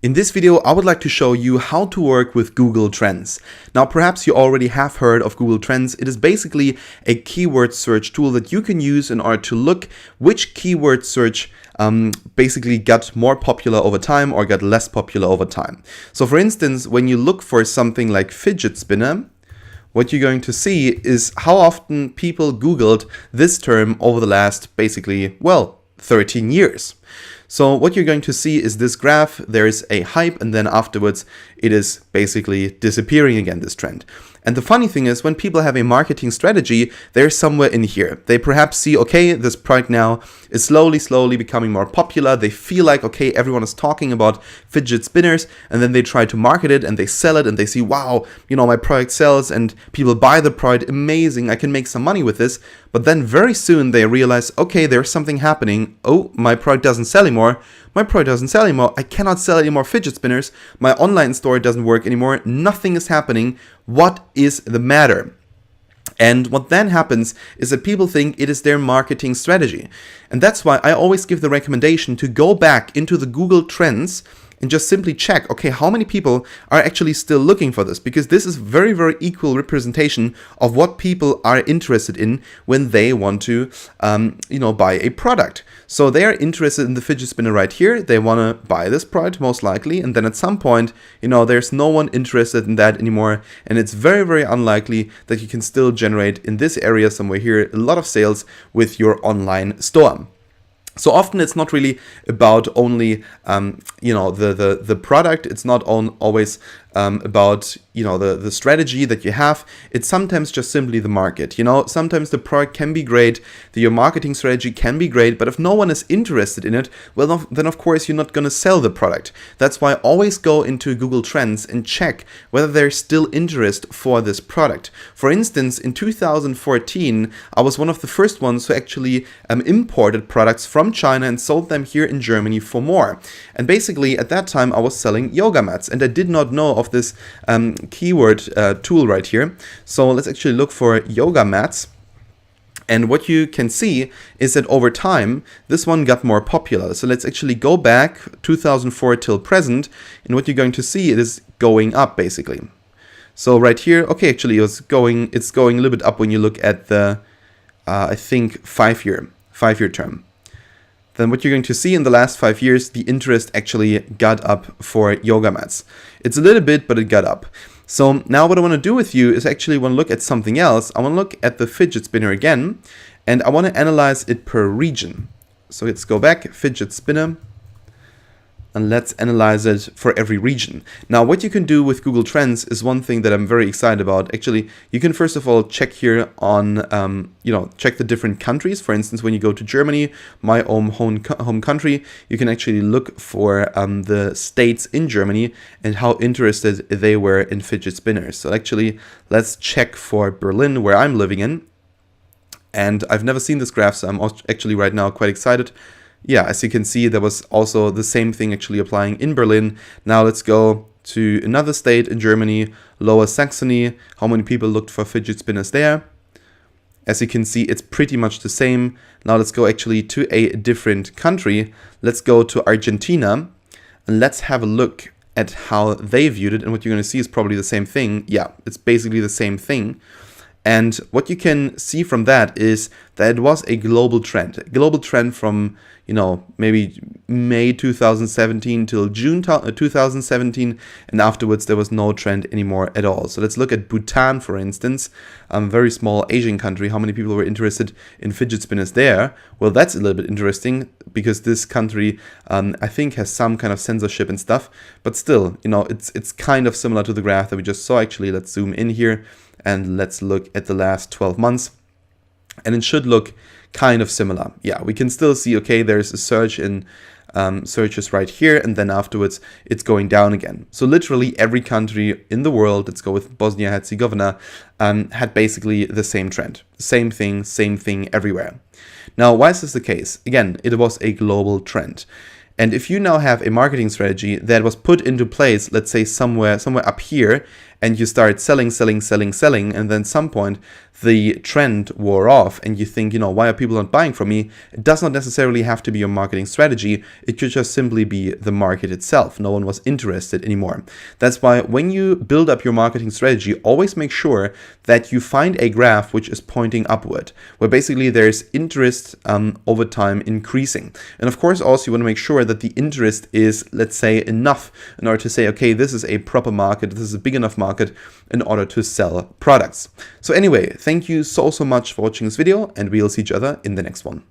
In this video, I would like to show you how to work with Google Trends. Now, perhaps you already have heard of Google Trends. It is basically a keyword search tool that you can use in order to look which keyword search basically got more popular over time or got less popular over time. So for instance, when you look for something like fidget spinner, what you're going to see is how often people Googled this term over the last basically, 13 years. So what you're going to see is this graph. There is a hype, and then afterwards it is basically disappearing again, this trend. And the funny thing is, when people have a marketing strategy, they're somewhere in here. They perhaps see, okay, this product now is slowly becoming more popular. They feel like, okay, everyone is talking about fidget spinners, and then they try to market it and they sell it and they see, wow, my product sells and people buy the product, amazing, I can make some money with this. But then very soon they realize, okay, there's something happening. Oh, my product doesn't sell anymore. My product doesn't sell anymore. I cannot sell any more fidget spinners. My online store doesn't work anymore. Nothing is happening. What is the matter? And what then happens is that people think it is their marketing strategy. And that's why I always give the recommendation to go back into the Google Trends and just simply check, okay, how many people are actually still looking for this? Because this is very equal representation of what people are interested in when they want to, buy a product. So they are interested in the fidget spinner right here. They want to buy this product most likely. And then at some point, there's no one interested in that anymore. And it's very unlikely that you can still generate in this area somewhere here a lot of sales with your online store. So often it's not really about only, the product. It's not always about, the strategy that you have. It's sometimes just simply the market. Sometimes the product can be great, your marketing strategy can be great, but if no one is interested in it, well, then of course you're not going to sell the product. That's why always go into Google Trends and check whether there's still interest for this product. For instance, in 2014, I was one of the first ones who actually imported products from China and sold them here in Germany for more. And basically at that time I was selling yoga mats, and I did not know of this keyword tool right here. So let's actually look for yoga mats. And what you can see is that over time, this one got more popular. So let's actually go back 2004 till present. And what you're going to see, it is going up basically. So right here, okay, actually it's going a little bit up when you look at the, I think, 5-year term. Then what you're going to see in the last 5 years, the interest actually got up for yoga mats. It's a little bit, but it got up. So now what I want to do with you is actually want to look at something else. I want to look at the fidget spinner again, and I want to analyze it per region. So let's go back, fidget spinner, and let's analyze it for every region. Now, what you can do with Google Trends is one thing that I'm very excited about. Actually, you can first of all check here on, check the different countries. For instance, when you go to Germany, my home country, you can actually look for the states in Germany and how interested they were in fidget spinners. So actually, let's check for Berlin, where I'm living in. And I've never seen this graph, so I'm actually right now quite excited. Yeah, as you can see, there was also the same thing actually applying in Berlin. Now let's go to another state in Germany, Lower Saxony. How many people looked for fidget spinners there? As you can see, it's pretty much the same. Now let's go actually to a different country. Let's go to Argentina and let's have a look at how they viewed it. And what you're going to see is probably the same thing. Yeah, it's basically the same thing. And what you can see from that is that it was a global trend from, maybe May 2017 till June 2017, and afterwards there was no trend anymore at all. So let's look at Bhutan, for instance, a very small Asian country. How many people were interested in fidget spinners there? Well, that's a little bit interesting because this country, I think, has some kind of censorship and stuff, but still, it's kind of similar to the graph that we just saw. Actually, let's zoom in here. And let's look at the last 12 months. And it should look kind of similar. Yeah, we can still see, okay, there's a surge in searches right here. And then afterwards, it's going down again. So literally every country in the world, let's go with Bosnia-Herzegovina, had basically the same trend. Same thing everywhere. Now, why is this the case? Again, it was a global trend. And if you now have a marketing strategy that was put into place, let's say somewhere up here, and you start selling, and then at some point the trend wore off and you think, why are people not buying from me? It does not necessarily have to be your marketing strategy. It could just simply be the market itself. No one was interested anymore. That's why when you build up your marketing strategy, always make sure that you find a graph which is pointing upward, where basically there's interest over time increasing. And of course, also you want to make sure that the interest is, let's say, enough in order to say, okay, this is a proper market, this is a big enough market in order to sell products. So anyway, thank you so much for watching this video, and we'll see each other in the next one.